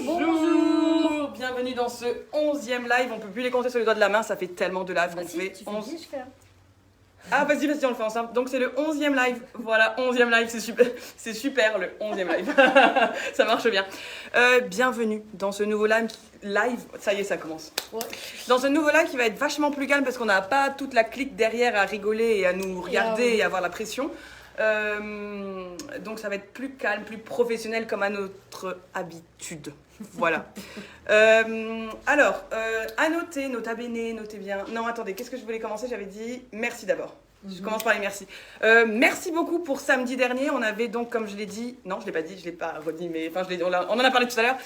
Bonjour. Bienvenue dans ce 11e live. On peut plus les compter sur les doigts de la main, ça fait tellement de live qu'on fait. 11... Ah vas-y, on le fait ensemble. Donc c'est le 11e live. Voilà, 11e live, c'est super le 11e live. Ça marche bien. Bienvenue dans ce nouveau live. Ça y est, ça commence. Ouais. Dans ce nouveau live qui va être vachement plus calme parce qu'on n'a pas toute la clique derrière à rigoler et à nous regarder et à avoir la pression. Donc ça va être plus calme, plus professionnel comme à notre habitude. Voilà. Alors, à noter, nota bene, notez bien. Non, attendez, qu'est-ce que je voulais commencer? J'avais dit merci d'abord. Je commence par les merci. Merci beaucoup pour samedi dernier. On avait donc, comme je l'ai dit, non, je l'ai pas dit, je l'ai pas redit, mais enfin, on en a parlé tout à l'heure.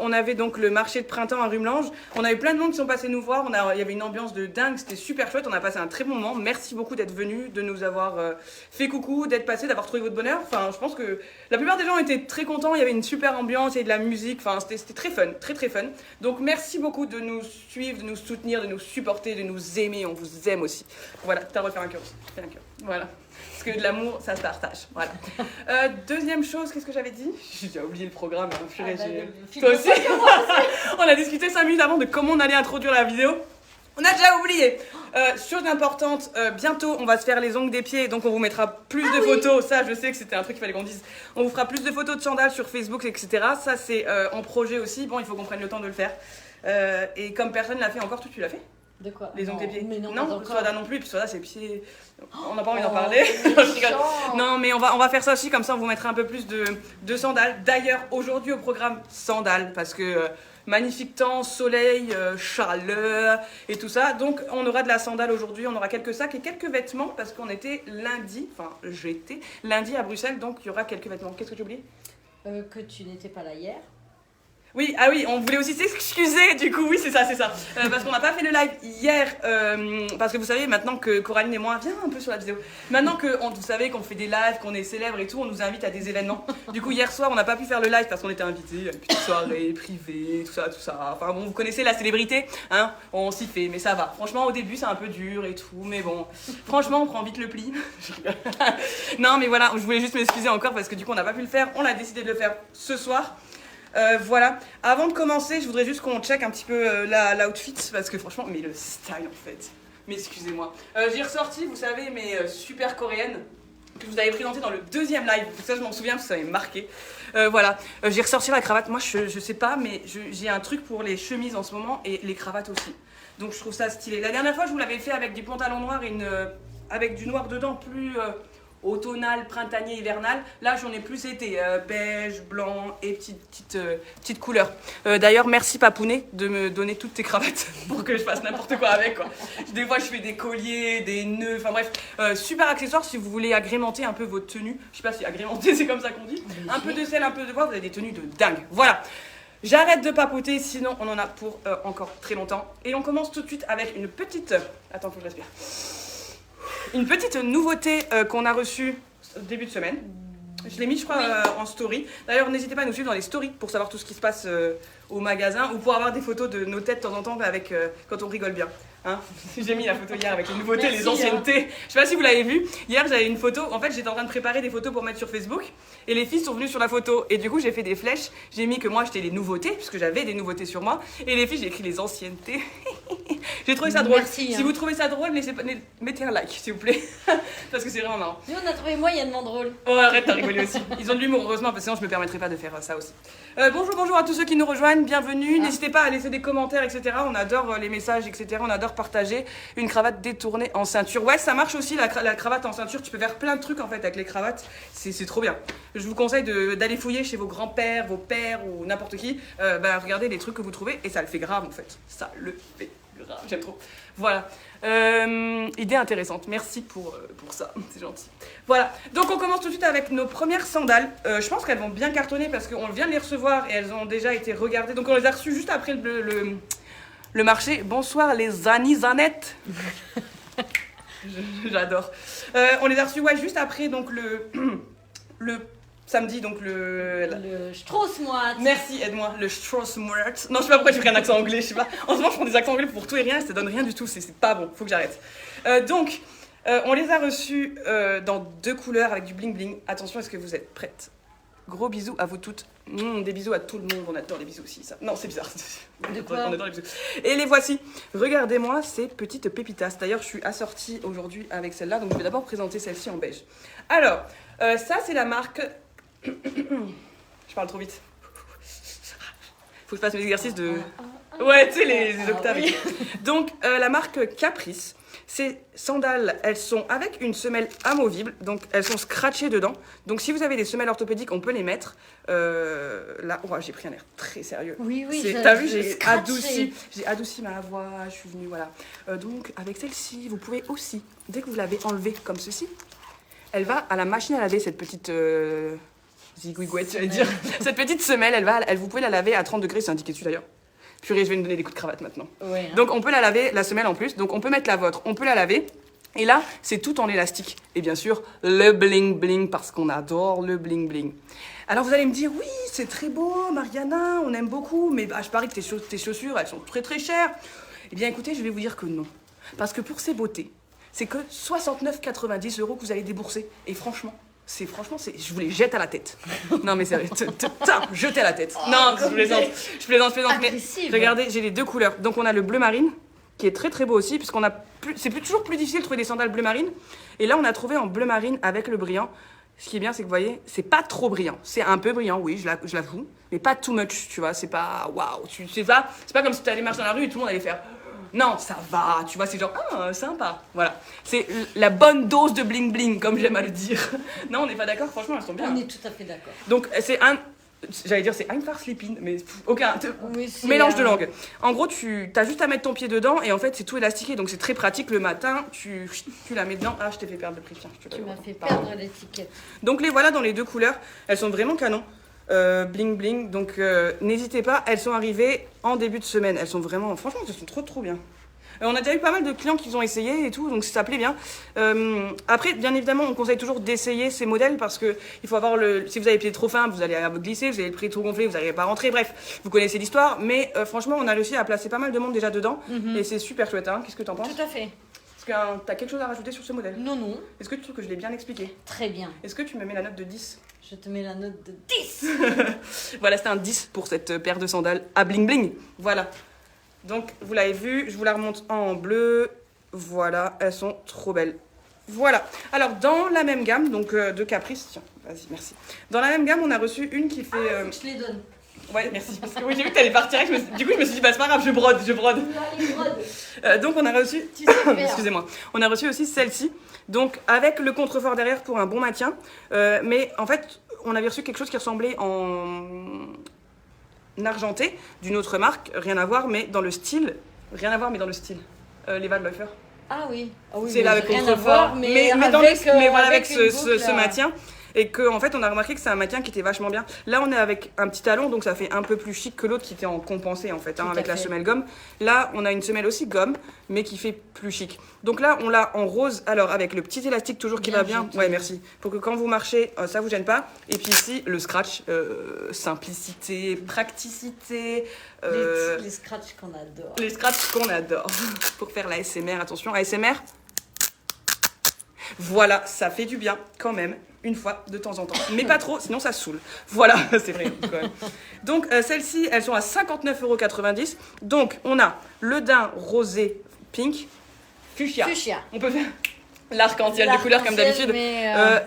On avait donc le marché de printemps à Rumelange. On a eu plein de monde qui sont passés nous voir. Il y avait une ambiance de dingue, c'était super chouette. On a passé un très bon moment. Merci beaucoup d'être venus, de nous avoir fait coucou, d'être passés, d'avoir trouvé votre bonheur. Enfin, je pense que la plupart des gens étaient très contents. Il y avait une super ambiance, il y avait de la musique. Enfin, c'était très fun, très très fun. Donc, merci beaucoup de nous suivre, de nous soutenir, de nous supporter, de nous aimer. On vous aime aussi. Voilà, t'as refait un cœur aussi. Fais un cœur. Voilà. Parce que de l'amour, ça se partage. Voilà. Deuxième chose, qu'est-ce que j'avais dit? J'ai déjà oublié le programme. Toi aussi. On a discuté 5 minutes avant de comment on allait introduire la vidéo. On a déjà oublié. Chose importante, bientôt on va se faire les ongles des pieds, donc on vous mettra plus de photos. Ça, je sais que c'était un truc qu'il fallait qu'on dise. On vous fera plus de photos de sandales sur Facebook, etc. Ça, c'est en projet aussi. Bon, il faut qu'on prenne le temps de le faire. Et comme personne l'a fait encore, tu l'as fait? De quoi? Les ongles des pieds. Mais non, Soda non plus, puis Soda c'est pieds. On n'a pas envie d'en parler. Je rigole. Non, mais on va faire ça aussi, comme ça on vous mettra un peu plus de sandales. D'ailleurs, aujourd'hui au programme sandales, parce que magnifique temps, soleil, chaleur et tout ça. Donc on aura de la sandale aujourd'hui, on aura quelques sacs et quelques vêtements, parce qu'on était lundi, enfin j'étais lundi à Bruxelles, donc il y aura quelques vêtements. Qu'est-ce que tu oublies? Que tu n'étais pas là hier. Oui, ah oui, on voulait aussi s'excuser, du coup, oui, c'est ça. Parce qu'on n'a pas fait le live hier, parce que vous savez, maintenant que Coraline et moi, viens un peu sur la vidéo, maintenant que vous savez qu'on fait des lives, qu'on est célèbre et tout, on nous invite à des événements. Du coup, hier soir, on n'a pas pu faire le live parce qu'on était invités à une petite soirée privée, tout ça. Enfin bon, vous connaissez la célébrité, hein, on s'y fait, mais ça va. Franchement, au début, c'est un peu dur et tout, mais bon, franchement, on prend vite le pli. Non, mais voilà, je voulais juste m'excuser encore parce que du coup, on n'a pas pu le faire, on a décidé de le faire ce soir. Voilà, avant de commencer, je voudrais juste qu'on check un petit peu l'outfit parce que franchement, mais le style en fait, mais excusez-moi. J'ai ressorti, vous savez, mes super coréennes que je vous avais présentées dans le deuxième live, ça je m'en souviens parce que ça m'avait marqué. Voilà, j'ai ressorti la cravate, moi je sais pas, mais j'ai un truc pour les chemises en ce moment et les cravates aussi. Donc je trouve ça stylé. La dernière fois, je vous l'avais fait avec des pantalons noirs et avec du noir dedans plus... automnal, printanier, hivernal. Là, j'en ai plus été beige, blanc et petite couleur. D'ailleurs, merci Papounet de me donner toutes tes cravates pour que je fasse n'importe quoi avec. Quoi. Des fois, je fais des colliers, des nœuds, enfin bref. Super accessoire si vous voulez agrémenter un peu votre tenue. Je sais pas si agrémenter, c'est comme ça qu'on dit. Un peu de sel, un peu de bois, vous avez des tenues de dingue. Voilà. J'arrête de papoter, sinon on en a pour encore très longtemps. Et on commence tout de suite avec une petite... Attends, faut que je respire. Une petite nouveauté qu'on a reçue au début de semaine. Je l'ai mis, je crois, en story. D'ailleurs, n'hésitez pas à nous suivre dans les stories pour savoir tout ce qui se passe au magasin ou pour avoir des photos de nos têtes de temps en temps avec, quand on rigole bien. Hein, j'ai mis la photo hier avec les nouveautés, merci, les anciennetés. Je sais pas si vous l'avez vu. Hier, j'avais une photo. En fait, j'étais en train de préparer des photos pour mettre sur Facebook. Et les filles sont venues sur la photo. Et du coup, j'ai fait des flèches. J'ai mis que moi, j'étais les nouveautés, puisque j'avais des nouveautés sur moi. Et les filles, j'ai écrit les anciennetés. J'ai trouvé ça drôle. Merci, si vous trouvez ça drôle, mettez un like, s'il vous plaît. Parce que c'est vraiment marrant. Nous, on a trouvé moyennement drôle. Oh, arrête, t'as rigolé aussi. Ils ont de l'humour, heureusement, parce que sinon, je me permettrais pas de faire ça aussi. Bonjour à tous ceux qui nous rejoignent. Bienvenue. N'hésitez pas à laisser des commentaires, etc. On adore les messages, etc. On adore partager. Une cravate détournée en ceinture. Ouais, ça marche aussi, la cravate en ceinture. Tu peux faire plein de trucs, en fait, avec les cravates. C'est trop bien. Je vous conseille d'aller fouiller chez vos grands-pères, vos pères ou n'importe qui. Regardez les trucs que vous trouvez et ça le fait grave, en fait. Ça le fait grave. J'aime trop. Voilà. Idée intéressante. Merci pour ça. C'est gentil. Voilà. Donc, on commence tout de suite avec nos premières sandales. Je pense qu'elles vont bien cartonner parce qu'on vient de les recevoir et elles ont déjà été regardées. Donc, on les a reçues juste après le marché. Bonsoir les Anisanettes. J'adore. On les a reçus juste après donc le samedi, donc le Strauss-Mouat. Merci, aide-moi, le Strauss-Mouat. Non, je sais pas pourquoi j'ai pris un accent anglais, je sais pas. En ce moment, je prends des accents anglais pour tout et rien, ça donne rien du tout, c'est pas bon, faut que j'arrête. On les a reçus dans 2 couleurs avec du bling bling. Attention, est-ce que vous êtes prêtes? Gros bisous à vous toutes. Des bisous à tout le monde. On adore les bisous aussi, ça. Non, c'est bizarre. De quoi? On adore les bisous. Et les voici. Regardez-moi ces petites pépitas. D'ailleurs, je suis assortie aujourd'hui avec celle-là. Donc, je vais d'abord présenter celle-ci en beige. Alors, ça, c'est la marque... Je parle trop vite. Faut que je fasse mes exercices de... Ouais, tu sais, les octaves. Oui. Donc, la marque Caprice. Ces sandales, elles sont avec une semelle amovible, donc elles sont scratchées dedans. Donc si vous avez des semelles orthopédiques, on peut les mettre. Là, oh, j'ai pris un air très sérieux. Oui, T'as vu, j'ai adouci ma voix, je suis venue, voilà. Donc avec celle-ci, vous pouvez aussi, dès que vous l'avez enlevée comme ceci, elle va à la machine à laver, cette petite... zigouigouette, j'allais dire. Cette petite semelle, vous pouvez la laver à 30 degrés, c'est indiqué dessus d'ailleurs. Purée, je vais me donner des coups de cravate maintenant. Ouais, hein. Donc on peut la laver, la semelle en plus. Donc on peut mettre la vôtre, on peut la laver. Et là, c'est tout en élastique. Et bien sûr, le bling bling, parce qu'on adore le bling bling. Alors vous allez me dire, oui, c'est très beau, Mariana, on aime beaucoup, mais bah, je parie que tes chaussures, elles sont très très chères. Eh bien écoutez, je vais vous dire que non. Parce que pour ces beautés, c'est que 69,90 € que vous allez débourser. Et franchement, je vous les jette à la tête. Non mais sérieux, jeter à la tête. Non, je plaisante. Mais Agressive. regardez, j'ai les deux couleurs. Donc on a le bleu marine, qui est très très beau aussi, puisqu'on a toujours plus difficile de trouver des sandales bleu marine. Et là on a trouvé en bleu marine avec le brillant. Ce qui est bien, c'est que vous voyez, c'est pas trop brillant. C'est un peu brillant, oui, je l'avoue, mais pas too much, tu vois. C'est pas waouh, c'est pas comme si tu allais marcher dans la rue et tout le monde allait faire. Non, ça va, tu vois, c'est genre, sympa. Voilà. C'est la bonne dose de bling bling, comme j'aime à le dire. Non, on n'est pas d'accord, franchement, elles sont bien. On est tout à fait d'accord. Donc, c'est einfach sleeping, mais aucun Oui, mélange de langue. En gros, tu as juste à mettre ton pied dedans et en fait, c'est tout élastiqué, donc c'est très pratique. Le matin, tu la mets dedans. Ah, je t'ai fait perdre le prix, tiens. Tu m'as fait perdre l'étiquette. Donc, les voilà dans les deux couleurs. Elles sont vraiment canon. Bling bling, donc n'hésitez pas, elles sont arrivées en début de semaine, elles sont vraiment, franchement, elles sont trop bien. On a déjà eu pas mal de clients qui ont essayé et tout, donc ça plaît bien. Après, bien évidemment, on conseille toujours d'essayer ces modèles parce que il faut avoir si vous avez les pieds trop fins, vous allez glisser, vous avez le pied trop gonflé, vous n'arrivez pas à rentrer, bref, vous connaissez l'histoire, mais franchement, on a réussi à placer pas mal de monde déjà dedans et c'est super chouette, hein. Qu'est-ce que t'en penses? Tout à fait. Est-ce que t'as quelque chose à rajouter sur ce modèle? Non. Est-ce que tu trouves que je l'ai bien expliqué? Très bien. Est-ce que tu me mets la note de 10? Je te mets la note de 10. Voilà, c'était un 10 pour cette paire de sandales à bling bling. Voilà. Donc, vous l'avez vu, je vous la remonte en bleu. Voilà, elles sont trop belles. Voilà. Alors, dans la même gamme, donc de Caprice, tiens, vas-y, merci. Dans la même gamme, on a reçu une qui fait... Je te les donne. Ouais, merci. Parce que oui, j'ai vu que t'allais partir. Du coup, je me suis dit, bah, c'est pas grave, je brode. Donc, on a reçu... Tu sais faire. Excusez-moi. On a reçu aussi celle-ci. Donc, avec le contrefort derrière pour un bon maintien. Mais en fait, on avait reçu quelque chose qui ressemblait en argenté d'une autre marque. Rien à voir, mais dans le style. Les Van Leeufer. Ah oui. C'est là avec rien à contrefort. voir, Mais voilà, avec une ce boucle, maintien. Et qu'en fait, on a remarqué que c'est un maintien qui était vachement bien. Là, on est avec un petit talon, donc ça fait un peu plus chic que l'autre qui était en compensé, en fait, avec la semelle gomme. Là, on a une semelle aussi gomme, mais qui fait plus chic. Donc là, on l'a en rose, alors avec le petit élastique toujours qui va bien. Ouais, merci. Pour que quand vous marchez, ça vous gêne pas. Et puis ici, le scratch, simplicité, praticité. Les scratchs qu'on adore. Les scratchs qu'on adore. Pour faire la ASMR, attention, ASMR. Voilà, ça fait du bien quand même, une fois de temps en temps. Mais pas trop, sinon ça saoule. Voilà, c'est vrai quand même. Donc celles-ci, elles sont à 59,90 €. Donc on a le daim rosé pink, fuchsia. On peut faire l'arc-en-ciel de couleurs comme d'habitude.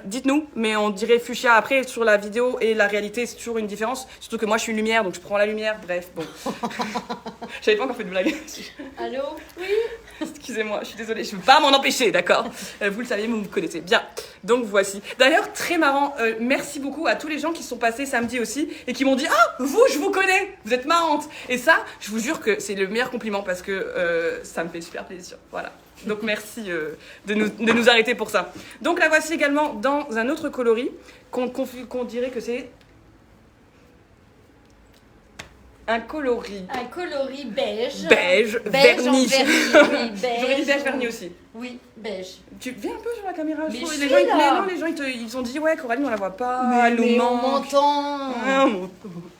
Dites-nous, mais on dirait fuchsia. Après, sur la vidéo et la réalité, c'est toujours une différence. Surtout que moi, je suis lumière, donc je prends la lumière. Bref, bon. J'avais pas encore fait de blague. Allô? Oui? Excusez-moi, je suis désolée, je ne peux pas m'en empêcher, d'accord? Vous le saviez, vous me connaissez bien. Donc voici. D'ailleurs, très marrant, merci beaucoup à tous les gens qui sont passés samedi aussi et qui m'ont dit « Ah, vous, je vous connais, vous êtes marrante !» Et ça, je vous jure que c'est le meilleur compliment parce que ça me fait super plaisir. Voilà. Donc merci de nous arrêter pour ça. Donc la voici également dans un autre coloris qu'on dirait que c'est un coloris beige. Beige Oui, verni. beige. J'aurais dit beige verni aussi. Oui, beige. Tu viens un peu sur la caméra, Mais je trouve. je Les suis gens, là. ils ont dit ouais, Coralie, on la voit pas. Mais on m'entend. Ah,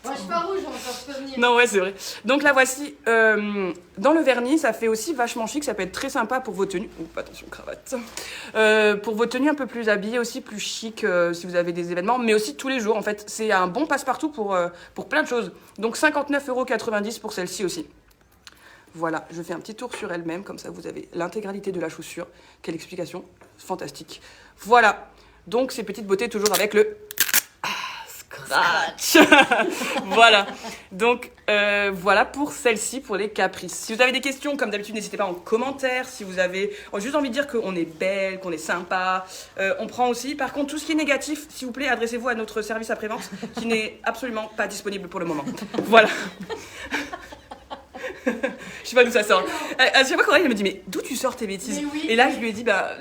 Moi, je suis pas rouge, on va se prévenir. Non, ouais, c'est vrai. Donc la voici dans le vernis. Ça fait aussi vachement chic. Ça peut être très sympa pour vos tenues. Oups, attention, cravate. Pour vos tenues un peu plus habillées aussi, plus chic si vous avez des événements. Mais aussi tous les jours, en fait. C'est un bon passe-partout pour plein de choses. Donc 59,90 € pour celle-ci aussi. Voilà, je fais un petit tour sur elle-même. Comme ça, vous avez l'intégralité de la chaussure. Quelle explication fantastique. Voilà. Donc ces petites beautés toujours avec le... Scratch. Voilà. Donc voilà pour celle-ci, pour les caprices. Si vous avez des questions, comme d'habitude, n'hésitez pas en commentaire. Si vous avez juste envie de dire qu'on est belle, qu'on est sympa, on prend aussi. Par contre, tout ce qui est négatif, s'il vous plaît, adressez-vous à notre service après-vente qui n'est absolument pas disponible pour le moment. Voilà. Je sais pas d'où ça sort. À chaque fois, Coralie, elle me dit, mais d'où tu sors tes bêtises? Oui. Et là, je lui ai dit, bah...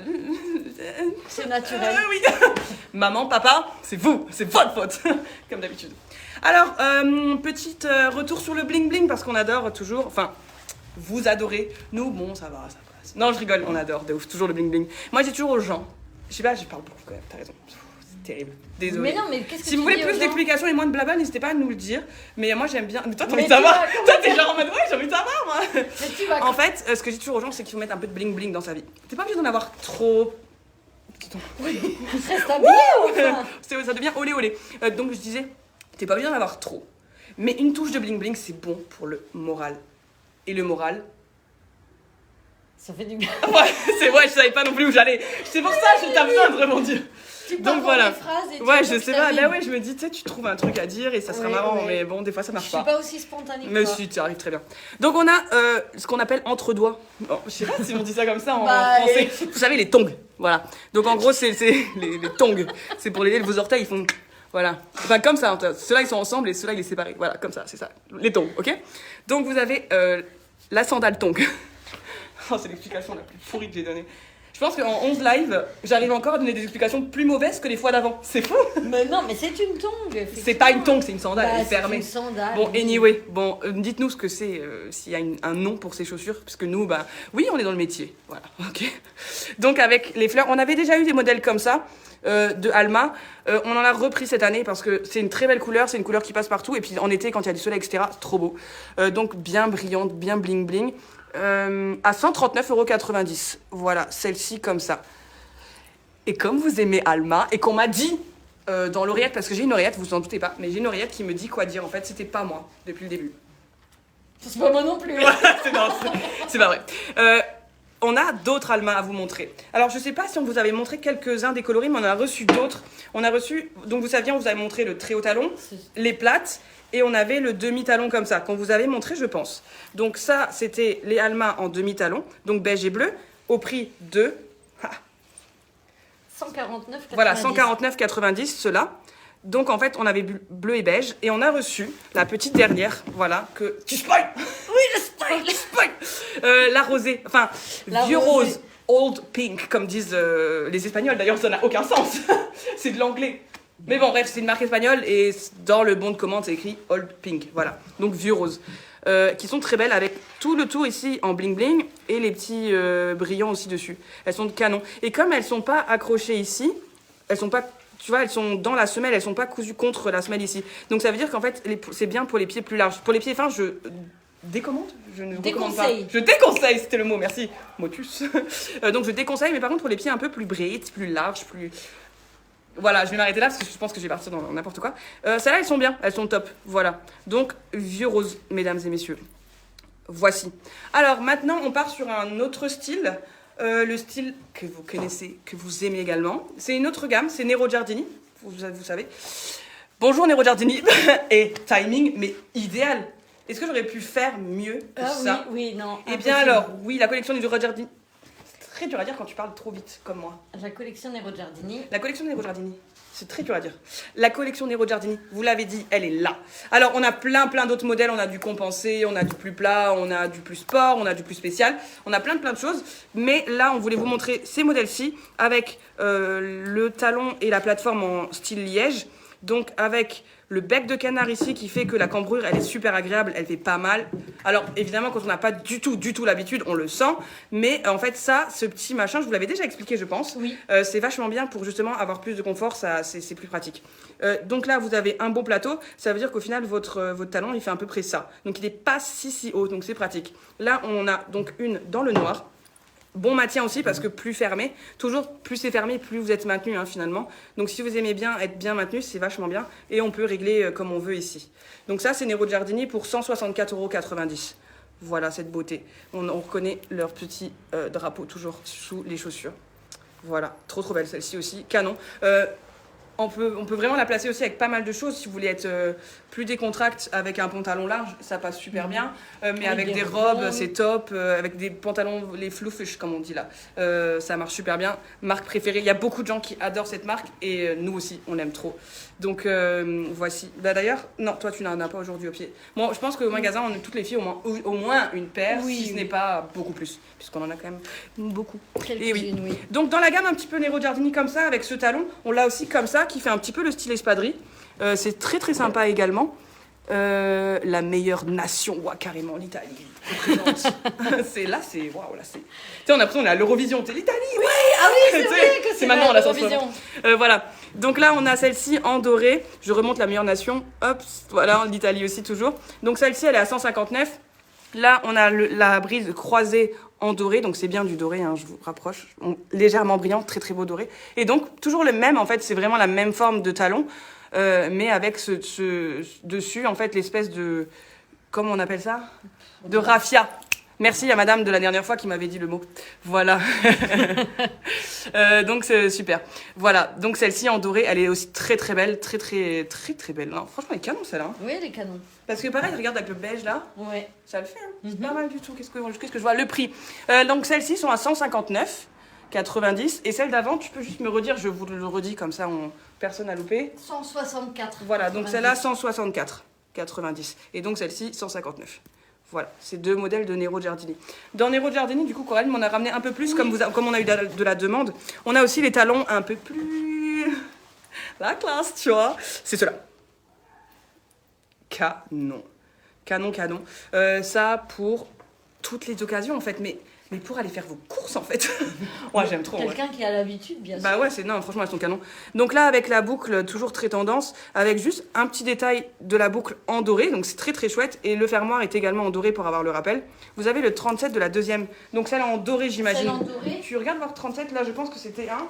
C'est naturel. Oui. Maman, papa, c'est vous, c'est votre faute, comme d'habitude. Alors, petit retour sur le bling bling, parce qu'on adore toujours, enfin, vous adorez. Nous, bon, ça va, ça passe. Non, je rigole, on adore, de ouf, toujours le bling bling. Moi, j'ai toujours aux gens, je sais pas, je parle beaucoup quand même, t'as raison. C'est terrible, désolé. Mais non, mais qu'est-ce que Si vous voulez dis aux plus gens d'explications et moins de blabla, n'hésitez pas à nous le dire. Mais moi, j'aime bien. Mais toi, t'as envie Mais de savoir. tu vas- Toi, t'es genre en mode, ouais, j'ai envie de savoir, moi. Mais tu vas... En fait, ce que j'ai toujours aux gens, c'est qu'il faut mettre un peu de bling bling dans sa vie. T'es pas obligé d'en avoir trop. Reste habillé, enfin. Ça devient olé olé. Donc je disais, t'es pas obligé d'en avoir trop. Mais une touche de bling bling, c'est bon pour le moral. Et le moral, Ça fait du bien. ouais, c'est vrai, je savais pas non plus où j'allais. C'est pour ça que j'ai besoin de rebondir. Tu Donc pars voilà. dans des phrases et tu Ouais, je racontes sais ta pas. vie. Là, ouais, je me dis, tu sais, tu trouves un truc à dire et ça sera Ouais, marrant. ouais. Mais bon, des fois, ça Je marche suis pas. pas aussi spontanée que Mais toi. si, tu arrives très bien. Donc on a ce qu'on appelle entre-doigts. Bon, je sais pas si on dit ça comme ça en Bah, français. Vous savez, les tongs. Voilà. Donc en gros, c'est les tongs. C'est pour les vos orteils, ils font... Voilà. Enfin, comme ça. Ceux-là, ils sont ensemble et ceux-là, ils les séparent. Voilà, comme ça, c'est ça. Les tongs, ok? Donc vous avez la sandale tong. Oh, c'est l'explication la plus pourrie que j'ai donnée. Je pense qu'en 11 live, j'arrive encore à donner des explications plus mauvaises que les fois d'avant. C'est fou. Mais non, mais c'est une tongue. C'est pas une tongue, c'est une sandale, Bah, elle est c'est fermée. une sandale. Bon, oui. anyway, bon, dites-nous ce que c'est, s'il y a un nom pour ces chaussures, parce que nous, bah, oui, on est dans le métier, voilà, ok. Donc avec les fleurs, on avait déjà eu des modèles comme ça, de Alma, on en a repris cette année parce que c'est une très belle couleur, c'est une couleur qui passe partout, et puis en été, quand il y a du soleil, etc., c'est trop beau. Donc bien brillante, bien bling bling, à 139,90 €, voilà, celle-ci comme ça. Et comme vous aimez Alma, et qu'on m'a dit dans l'oreillette, parce que j'ai une oreillette, vous vous en doutez pas, mais j'ai une oreillette qui me dit quoi dire. En fait, c'était pas moi depuis le début. C'est pas moi non plus. C'est pas vrai. On a d'autres Alma à vous montrer. Alors, je sais pas si on vous avait montré quelques-uns des coloris, mais on en a reçu d'autres. On a reçu, donc vous saviez, on vous avait montré le très haut talon, les plates, et on avait le demi-talon comme ça, qu'on vous avait montré, je pense. Donc ça, c'était les Alma en demi-talon, donc beige et bleu, au prix de... 149,90. Voilà, 149,90 ceux-là. Donc en fait, on avait bleu et beige et on a reçu la petite dernière, voilà, que... Tu spoil. Oui, le spoil, le spoil. La rosée, enfin, La vieux rosée. rose, old pink, comme disent les Espagnols. D'ailleurs, ça n'a aucun sens. C'est de l'anglais. Mais bon, bref, c'est une marque espagnole et dans le bon de commande, c'est écrit old pink, voilà. Donc vieux rose. Qui sont très belles avec tout le tour ici en bling bling et les petits brillants aussi dessus. Elles sont de canon. Et comme elles sont pas accrochées ici, elles sont pas, tu vois, elles sont dans la semelle, elles sont pas cousues contre la semelle ici. Donc ça veut dire qu'en fait, c'est bien pour les pieds plus larges. Pour les pieds fins, je décommande, je ne recommande pas. Déconseille. Je déconseille, c'était le mot, merci. Motus. Donc je déconseille, mais par contre pour les pieds un peu plus braids, plus larges, plus... Voilà, je vais m'arrêter là parce que je pense que je vais partir dans n'importe quoi. Celles-là, elles sont bien, elles sont top. Voilà. Donc, vieux rose, mesdames et messieurs. Voici. Alors, maintenant, on part sur un autre style. Le style que vous connaissez, que vous aimez également. C'est une autre gamme, c'est Nero Giardini. Vous savez. Bonjour Nero Giardini. Et timing, mais idéal. Est-ce que j'aurais pu faire mieux que ça? Oui, non. Eh bien impossible. alors, oui, la collection Nero Giardini. C'est très dur à dire quand tu parles trop vite, comme moi. La collection Nero Giardini. La collection Nero Giardini, c'est très dur à dire. La collection Nero Giardini, vous l'avez dit, elle est là. Alors, on a plein d'autres modèles. On a du compensé, on a du plus plat, on a du plus sport, on a du plus spécial. On a plein de choses. Mais là, on voulait vous montrer ces modèles-ci avec le talon et la plateforme en style liège. Donc avec le bec de canard ici qui fait que la cambrure elle est super agréable, elle fait pas mal. Alors évidemment quand on n'a pas du tout l'habitude, on le sent, mais en fait ça, ce petit machin, je vous l'avais déjà expliqué je pense, Oui. c'est vachement bien pour justement avoir plus de confort, ça c'est plus pratique. Donc là vous avez un beau plateau, ça veut dire qu'au final votre talon il fait à peu près ça. Donc il n'est pas si haut, donc c'est pratique. Là on a donc une dans le noir. Bon maintien aussi parce que plus fermé, toujours plus c'est fermé, plus vous êtes maintenu hein, finalement. Donc si vous aimez bien être bien maintenu, c'est vachement bien. Et on peut régler comme on veut ici. Donc ça c'est Nero Giardini pour 164,90 €. Voilà cette beauté. On reconnaît leur petit drapeau toujours sous les chaussures. Voilà, trop belle celle-ci aussi, canon. On peut vraiment la placer aussi avec pas mal de choses. Si vous voulez être plus décontracte avec un pantalon large, ça passe super bien. Mais avec des robes, c'est top. Avec des pantalons, les floufish comme on dit là, ça marche super bien. Marque préférée. Il y a beaucoup de gens qui adorent cette marque et nous aussi, on l'aime trop. Donc voici. Bah, d'ailleurs, non, toi tu n'en as pas aujourd'hui au pied. Moi, je pense qu'au magasin, on a toutes les filles au moins une paire, si ce n'est pas beaucoup plus, puisqu'on en a quand même beaucoup. Et oui. Donc dans la gamme un petit peu Nero Giardini comme ça, avec ce talon, on l'a aussi comme ça, qui fait un petit peu le style espadrille. C'est très sympa également. La meilleure nation, ouais, carrément l'Italie. C'est là, c'est waouh là, c'est. Tu sais, on a l'impression on est à l'Eurovision, c'est l'Italie. Oui, ah oui, c'est vrai que c'est maintenant la l'Eurovision. Voilà. Donc là, on a celle-ci en doré. Je remonte la meilleure nation. Hop, voilà, l'Italie aussi toujours. Donc celle-ci, elle est à 159. Là, on a la brise croisée en doré, donc c'est bien du doré, hein, je vous rapproche, légèrement brillant, très beau doré. Et donc toujours le même, en fait, c'est vraiment la même forme de talon, mais avec ce dessus, en fait, l'espèce de, comment on appelle ça, de raffia. Merci à madame de la dernière fois qui m'avait dit le mot. Voilà. Donc c'est super. Voilà. Donc celle-ci en doré, elle est aussi très belle, très belle. Non, franchement, elle est canon celle-là. Hein. Oui, elle est canon. Parce que pareil, regarde avec le beige là. Ouais. Ça le fait. Hein. C'est pas mal du tout. Qu'est-ce que je vois? Le prix. Donc celles-ci sont à 159,90 et celles d'avant, tu peux juste me redire, je vous le redis comme ça, personne n'a loupé. 164. Voilà. Donc celle-là 164,90 et donc celle-ci 159. Voilà, c'est deux modèles de Nero Giardini. Dans Nero Giardini, du coup, Coralie m'en a ramené un peu plus, comme on a eu de la demande. On a aussi les talons un peu plus... la classe, tu vois. C'est ceux-là. Canon. Canon. Ça, pour toutes les occasions, en fait. Mais pour aller faire vos courses, en fait. Ouais, j'aime trop. Quelqu'un qui a l'habitude, bien sûr. Bah ouais, non, franchement, elles sont canon. Donc là, avec la boucle, toujours très tendance, avec juste un petit détail de la boucle en doré, donc c'est très chouette. Et le fermoir est également en doré pour avoir le rappel. Vous avez le 37 de la deuxième. Donc celle en doré, j'imagine. Celle en doré. Tu regardes voir 37, là, je pense que c'était un.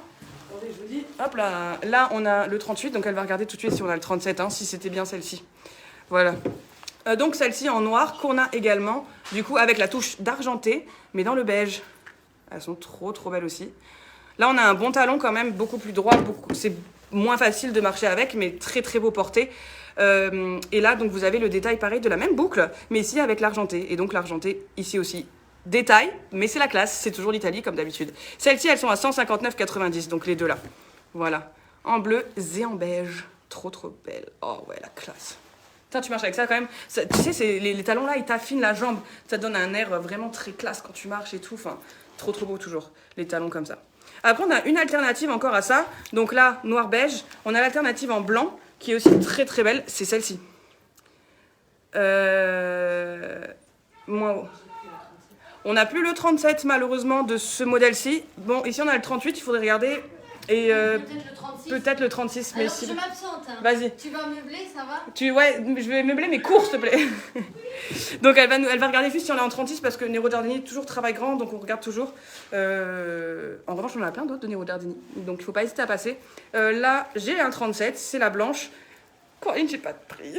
Attendez, je vous dis. Hop là. Là, on a le 38, donc elle va regarder tout de suite si on a le 37, hein, si c'était bien celle-ci. Voilà. Donc celle-ci en noir qu'on a également, du coup avec la touche d'argenté, mais dans le beige. Elles sont trop belles aussi. Là on a un bon talon quand même, beaucoup plus droit, c'est moins facile de marcher avec, mais très beau porté. Et là donc vous avez le détail pareil de la même boucle, mais ici avec l'argenté. Et donc l'argenté ici aussi. Détail, mais c'est la classe, c'est toujours l'Italie comme d'habitude. Celles-ci elles sont à 159,90, donc les deux là. Voilà, en bleu et en beige. Trop belle. Oh ouais, la classe. Putain, tu marches avec ça quand même. Ça, tu sais, les talons là, ils t'affinent la jambe. Ça te donne un air vraiment très classe quand tu marches et tout. Enfin, trop beau toujours, les talons comme ça. Après, on a une alternative encore à ça. Donc là, noir-beige. On a l'alternative en blanc qui est aussi très belle. C'est celle-ci. On n'a plus le 37 malheureusement de ce modèle-ci. Bon, ici on a le 38, il faudrait regarder. Et peut-être le 36. Alors, Mais si... je m'absente. Hein. Vas-y. Tu vas meubler, ça va? Ouais, je vais meubler mes cours, s'il te plaît. Donc elle va regarder juste si on est en 36 parce que Nero Giardini toujours travaille grand, donc on regarde toujours. En revanche, on en a plein d'autres de Nero Giardini, donc il ne faut pas hésiter à passer. Là, j'ai un 37, c'est la blanche. Corinne, j'ai pas de prix.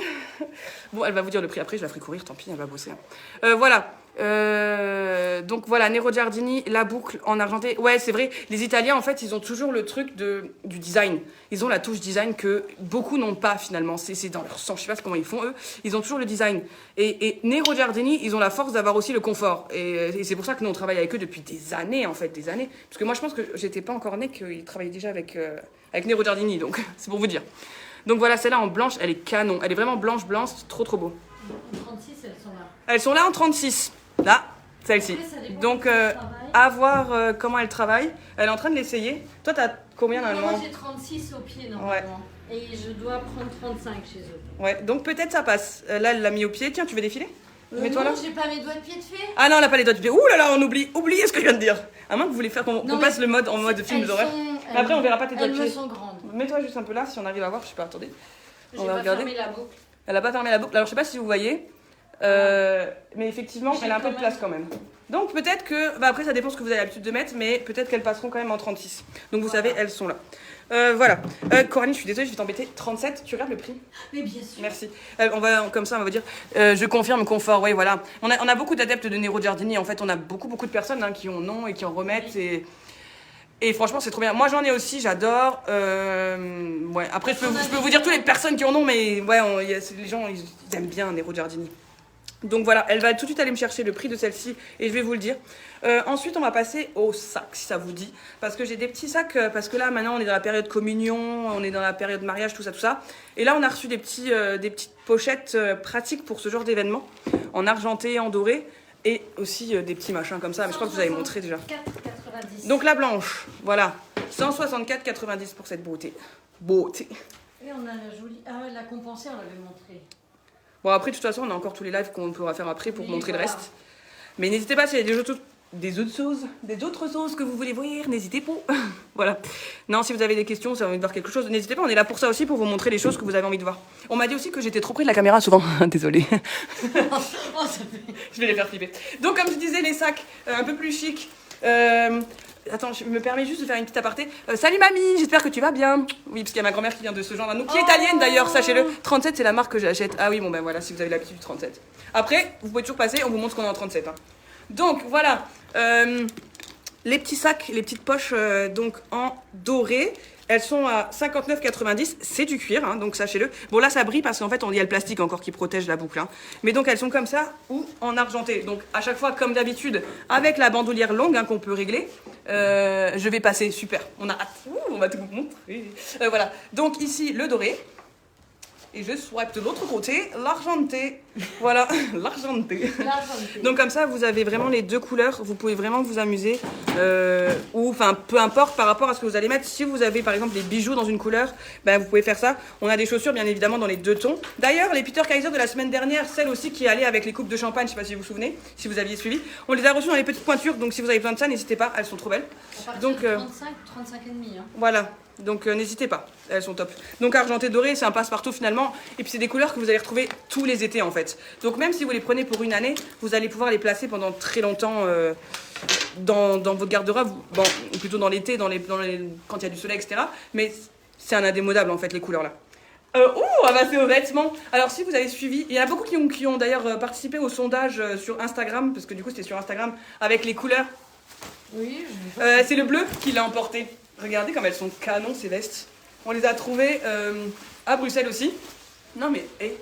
Bon, elle va vous dire le prix après, je la ferai courir, tant pis, elle va bosser. Hein. Voilà. Donc voilà, Nero Giardini, la boucle en argenté. Ouais, c'est vrai, les Italiens, en fait, ils ont toujours le truc du design. Ils ont la touche design que beaucoup n'ont pas, finalement. C'est dans leur sang, je sais pas comment ils font, eux. Ils ont toujours le design. Et Nero Giardini, ils ont la force d'avoir aussi le confort. Et c'est pour ça que nous, on travaille avec eux depuis des années, en fait, des années. Parce que moi, je pense que j'étais pas encore née qu'ils travaillaient déjà avec Nero Giardini, donc c'est pour vous dire. Donc voilà, celle-là en blanche, elle est canon. Elle est vraiment blanche, trop beau. En 36, elles sont là. Elles sont là en 36. Là, celle-ci. Donc, à voir comment elle travaille. Elle est en train de l'essayer. Toi, t'as combien normalement? Moi, j'ai 36 au pied, normalement. Ouais. Et je dois prendre 35 chez eux. Ouais, donc peut-être ça passe. Là, elle l'a mis au pied. Tiens, tu veux défiler? Mets-toi là. Non, j'ai pas mes doigts de pied de fée. Ah non, elle a pas les doigts de pied. Ouh là là, on oublie ce que je viens de dire. À moins que vous voulez faire qu'on passe le mode en mode film d'horreur. Après, on verra pas tes doigts de pied. Elles me sont grandes. Mets-toi juste un peu là, si on arrive à voir. Je sais pas, attendez. J'ai pas fermé la boucle. Elle a pas fermé la boucle. Alors, je sais pas si vous voyez. Mais effectivement, elle a un peu de place quand même. Donc peut-être que, après ça dépend ce que vous avez l'habitude de mettre, mais peut-être qu'elles passeront quand même en 36. Donc vous savez, elles sont là. Voilà. Coralie, je suis désolée, je vais t'embêter. 37, tu regardes le prix? Mais bien sûr. Merci. Comme ça, on va dire, je confirme confort. Oui, voilà. On a beaucoup d'adeptes de Nero Giardini. En fait, on a beaucoup de personnes qui ont non et qui en remettent. Et franchement, c'est trop bien. Moi, j'en ai aussi, j'adore. Ouais. Après, je peux vous dire toutes les personnes qui en ont, mais ouais, les gens, ils aiment bien Nero Giardini. Donc voilà, elle va tout de suite aller me chercher le prix de celle-ci et je vais vous le dire. Ensuite, on va passer aux sacs, si ça vous dit. Parce que j'ai des petits sacs, parce que là, maintenant, on est dans la période communion, on est dans la période mariage, tout ça. Et là, on a reçu des petites pochettes pratiques pour ce genre d'événement, en argenté, en doré, et aussi des petits machins comme ça. Mais je crois que vous avez montré déjà. 164,90. Donc la blanche, voilà. 164,90 pour cette beauté. Beauté. Et on a la jolie... Ah ouais, la compensée, on l'avait montré. Bon, après, de toute façon, on a encore tous les lives qu'on pourra faire après pour montrer le reste. Mais n'hésitez pas, s'il y a des autres choses que vous voulez voir, n'hésitez pas. Voilà. Non, si vous avez des questions, si vous avez envie de voir quelque chose, n'hésitez pas, on est là pour ça aussi, pour vous montrer les choses que vous avez envie de voir. On m'a dit aussi que j'étais trop près de la caméra souvent. Désolée. Je vais les faire flipper. Donc, comme je disais, les sacs un peu plus chics. Attends, je me permets juste de faire une petite aparté. Salut mamie, j'espère que tu vas bien. Oui, parce qu'il y a ma grand-mère qui vient de ce genre à nous, qui est italienne d'ailleurs, sachez-le. 37, c'est la marque que j'achète. Ah oui, bon ben voilà, si vous avez l'habitude du 37. Après, vous pouvez toujours passer, on vous montre ce qu'on a en 37. Hein. Donc voilà, les petits sacs, les petites poches donc en doré. Elles sont à 59,90, c'est du cuir, hein, donc sachez-le. Bon là ça brille parce qu'en fait il y a le plastique encore qui protège la boucle. Hein. Mais donc elles sont comme ça ou en argenté. Donc à chaque fois comme d'habitude avec la bandoulière longue hein, qu'on peut régler. Je vais passer, super, on a hâte. On va tout vous montrer. Voilà, donc ici le doré. Et je swipe de l'autre côté, l'argenté. Voilà, l'argenté. Donc comme ça, vous avez vraiment les deux couleurs. Vous pouvez vraiment vous amuser. Ou enfin, peu importe par rapport à ce que vous allez mettre. Si vous avez par exemple des bijoux dans une couleur, ben, vous pouvez faire ça. On a des chaussures bien évidemment dans les deux tons. D'ailleurs, les Peter Kaiser de la semaine dernière, celles aussi qui allaient avec les coupes de champagne, je sais pas si vous vous souvenez, si vous aviez suivi, on les a reçues dans les petites pointures. Donc si vous avez besoin de ça, n'hésitez pas, elles sont trop belles. Donc 35, 35 et demi. Hein. Voilà. Donc n'hésitez pas, elles sont top. Donc argenté doré, c'est un passe-partout finalement. Et puis c'est des couleurs que vous allez retrouver tous les étés en fait. Donc même si vous les prenez pour une année, vous allez pouvoir les placer pendant très longtemps dans votre garde-robe. Bon, plutôt dans l'été, quand il y a du soleil, etc. Mais c'est un indémodable en fait les couleurs là. On va passer aux vêtements. Alors si vous avez suivi, il y en a beaucoup qui ont d'ailleurs participé au sondage sur Instagram, parce que du coup c'était sur Instagram, avec les couleurs. Oui. C'est le bleu qui l'a emporté. Regardez comme elles sont canons ces vestes. On les a trouvées à Bruxelles aussi. Non mais, hé.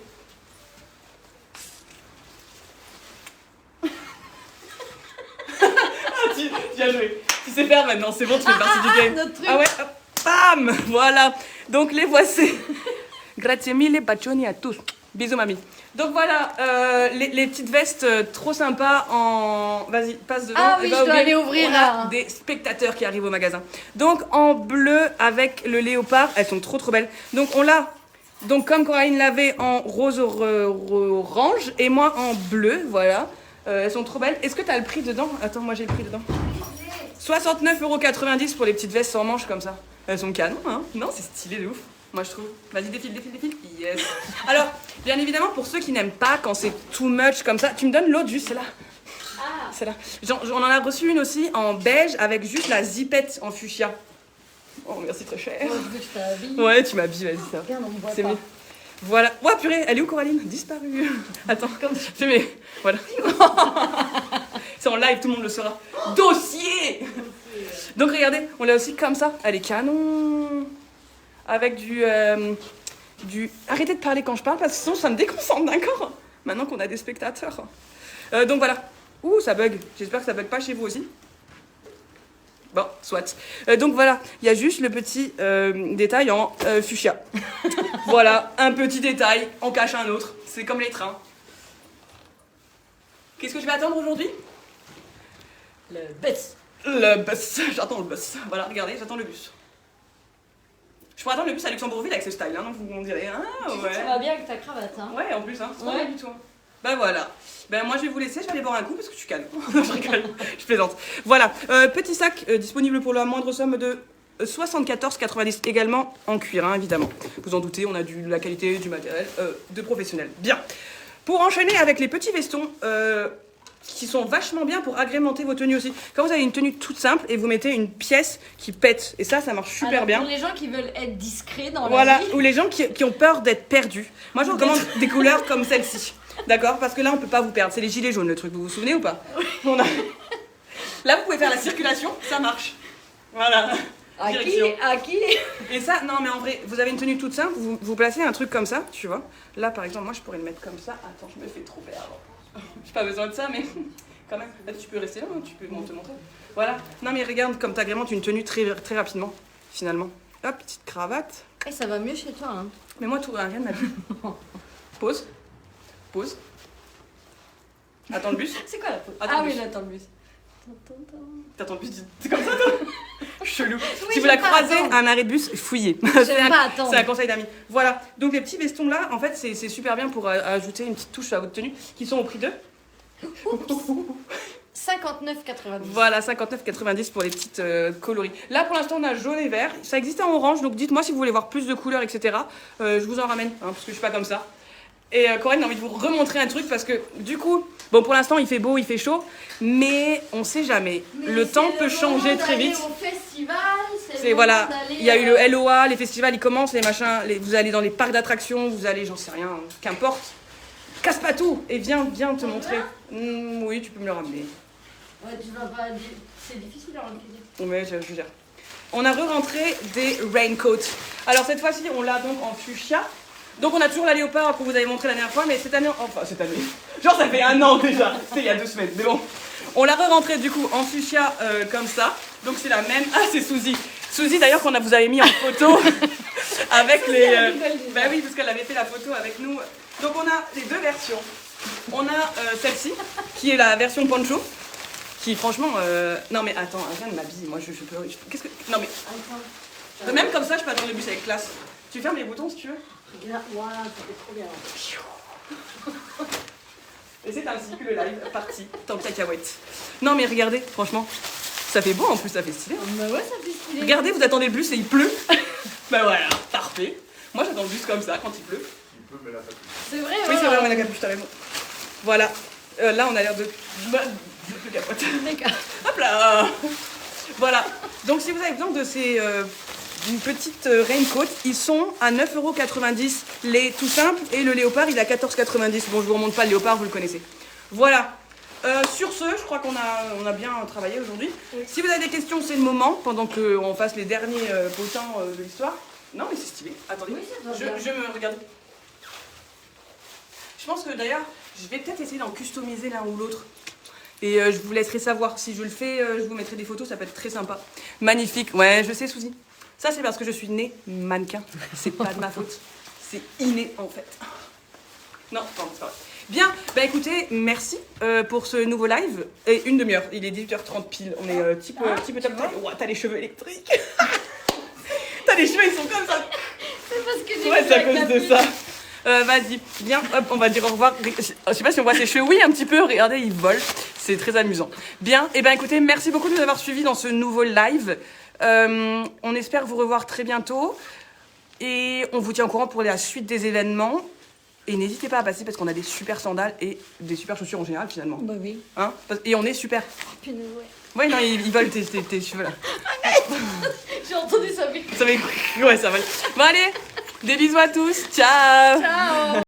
Tu as joué. Tu sais faire maintenant, c'est bon, tu fais partie du game. Notre truc. Ah ouais, hop, bam. Voilà. Donc les voici. Grazie mille, bacioni à tous. Bisous mamie. Donc voilà, les petites vestes trop sympas en... Vas-y, passe devant. Ah oui, je dois aller ouvrir On là. a des spectateurs qui arrivent au magasin. Donc en bleu avec le léopard, elles sont trop belles. Donc on l'a, donc comme Coraline l'avait en rose orange et moi en bleu, voilà. Elles sont trop belles. Est-ce que tu as le prix dedans? Attends, moi j'ai le prix dedans. 69,90 € pour les petites vestes sans manches comme ça. Elles sont canon, hein? Non, c'est stylé de ouf. Moi je trouve. Vas-y, défile. Yes. Alors, bien évidemment, pour ceux qui n'aiment pas quand c'est too much comme ça, tu me donnes l'autre juste, c'est là. Ah. C'est là. On en a reçu une aussi en beige avec juste la zippette en fuchsia. Oh, merci, très cher. Oh, je veux que je t'habille. Ouais, tu m'habilles, vas-y, ça. Regarde, on me voit C'est pas. mieux. Voilà. Ouah, purée, elle est où Coraline? Disparue. Attends, Comme fais mes. Voilà. C'est en live, tout le monde le saura. Dossier. Donc regardez, on l'a aussi comme ça. Elle est canon. Avec du... Arrêtez de parler quand je parle parce que sinon ça me déconcentre, d'accord? Maintenant qu'on a des spectateurs. Donc voilà. Ouh, ça bug. J'espère que ça bug pas chez vous aussi. Bon, soit. Donc voilà, il y a juste le petit détail en fuchsia. Voilà, un petit détail, on cache un autre. C'est comme les trains. Qu'est-ce que je vais attendre aujourd'hui? Le bus. Le bus. J'attends le bus. Voilà, regardez, j'attends le bus. Je pourrais attendre le bus à Luxembourgville avec ce style, hein, donc on dirait, ah ouais. Ça va bien avec ta cravate, hein. Ouais, en plus, hein, c'est pas Ouais. mal du tout. Bah voilà. Ben moi je vais vous laisser, je vais aller boire un coup parce que je suis calme. Je rigole, je plaisante. Voilà, petit sac disponible pour la moindre somme de 74,90 également en cuir, hein, évidemment. Vous en doutez, on a la qualité du matériel de professionnel. Bien. Pour enchaîner avec les petits vestons qui sont vachement bien pour agrémenter vos tenues aussi. Quand vous avez une tenue toute simple et vous mettez une pièce qui pète, et ça marche super Alors, bien. Pour les gens qui veulent être discrets dans Voilà, la vie. ou les gens qui ont peur d'être perdus. Moi je vous recommande des couleurs comme celle-ci. D'accord? Parce que là on peut pas vous perdre. C'est les gilets jaunes le truc, vous vous souvenez ou pas? Là vous pouvez faire la circulation, ça marche. Voilà. À qui? Direction. À qui? Et ça, non mais en vrai, vous avez une tenue toute simple, vous placez un truc comme ça, tu vois. Là par exemple, moi je pourrais le mettre comme ça. Attends, je me fais trop perdre. J'ai pas besoin de ça, mais quand même. Là, tu peux rester là, hein, tu peux te montrer. Voilà. Non mais regarde comme t'agrémentes une tenue très, très rapidement, finalement. Hop, petite cravate. Et ça va mieux chez toi, hein. Mais moi, tout, rien ne m'a plu. Pause. Pause. Attends le bus. C'est quoi la pause? Attends Ah le oui, bus. là, attends le bus. T'attends le bus, c'est comme ça toi. Chelou. Oui, Si vous j'aime la pas croisez attendre. à un arrêt de bus, fouillez. J'aime pas attendre. C'est un conseil d'amis. Voilà. Donc les petits vestons là, en fait, c'est super bien pour ajouter une petite touche à votre tenue qui sont au prix de 59,90. Voilà, 59,90 pour les petites coloris. Là, pour l'instant, on a jaune et vert. Ça existe en orange, donc dites-moi si vous voulez voir plus de couleurs, etc. Je vous en ramène, hein, parce que je suis pas comme ça. Et Corinne a envie de vous remontrer un truc parce que du coup, bon, pour l'instant, il fait beau, il fait chaud, mais on sait jamais. Le temps peut changer très vite. Au festival, C'est voilà, il y a eu le LOA, les festivals, ils commencent, les machins, vous allez dans les parcs d'attractions, vous allez, j'en sais rien, qu'importe. Casse pas tout et viens te montrer. Oui, tu peux me le ramener. Ouais, tu vas pas. C'est difficile à rentrer. Mais je gère. On a re-rentré des raincoats. Alors cette fois-ci, on l'a donc en fuchsia. Donc on a toujours la léopard qu'on vous avait montré la dernière fois, mais cette année, enfin cette année, genre ça fait 1 an déjà, c'était il y a 2 semaines, mais bon. On l'a re-rentré du coup en fuchsia comme ça. Donc c'est la même. Ah c'est Suzy. Suzy d'ailleurs qu'on vous avait mis en photo avec les. Bah oui, parce qu'elle avait fait la photo avec nous. Donc on a les 2 versions. On a celle-ci, qui est la version poncho. Qui franchement, non mais attends, rien ne m'habille, moi je peux. Qu'est-ce que. Non mais. Attends. Même comme ça, je peux attendre le bus avec classe. Tu fermes les boutons si tu veux. Regarde, waouh, ça fait trop bien. Et c'est ainsi que le live est parti, tant cacahuète. Non mais regardez, franchement, ça fait beau en plus, ça fait stylé. Bah ouais, ça fait stylé. Regardez, vous attendez le bus et il pleut. Bah voilà, parfait. Moi j'attends le bus comme ça quand il pleut. Il peut, mais la capuche. C'est vrai, Oui, c'est vrai, on a la capuche, t'as raison. Voilà, là on a l'air de capote. D'accord. Hop là. Voilà, donc si vous avez besoin de ces une petite raincoat, ils sont à 9,90 €, les tout simples, et le léopard il est à 14,90 €. Bon, je vous remonte pas le léopard, vous le connaissez. Voilà. Sur ce, je crois qu'on a bien travaillé aujourd'hui. Oui. Si vous avez des questions, c'est le moment, pendant qu'on fasse les derniers potins de l'histoire. Non, mais c'est stylé. Attendez, Oui, ça va bien. je me regarde. Je pense que d'ailleurs, je vais peut-être essayer d'en customiser l'un ou l'autre. Et je vous laisserai savoir. Si je le fais, je vous mettrai des photos, ça peut être très sympa. Magnifique. Ouais, je sais, Suzy. Ça, c'est parce que je suis née mannequin. C'est pas de ma faute. C'est inné, en fait. Non, pardon, c'est pas vrai. Bien, bah écoutez, merci pour ce nouveau live. Et 1 demi-heure, il est 18h30 pile. On est type top taille. Ouah, t'as les cheveux électriques. T'as les cheveux, ils sont comme ça. C'est parce que j'ai Ouais, vu c'est à la cause de capuche. ça. Vas-y, viens, hop, on va dire au revoir. Je sais pas si on voit ses cheveux, oui, un petit peu, regardez, ils volent. C'est très amusant. Bien, et ben écoutez, merci beaucoup de nous avoir suivis dans ce nouveau live. On espère vous revoir très bientôt. Et on vous tient au courant pour la suite des événements. Et n'hésitez pas à passer parce qu'on a des super sandales et des super chaussures en général finalement. Bah oui. Hein, et on est super. Puis nous, ouais. Ouais, non, ils volent tes cheveux là. J'ai entendu ça. Ça va. Ouais, ça va. Bon, allez, des bisous à tous. Ciao. Ciao.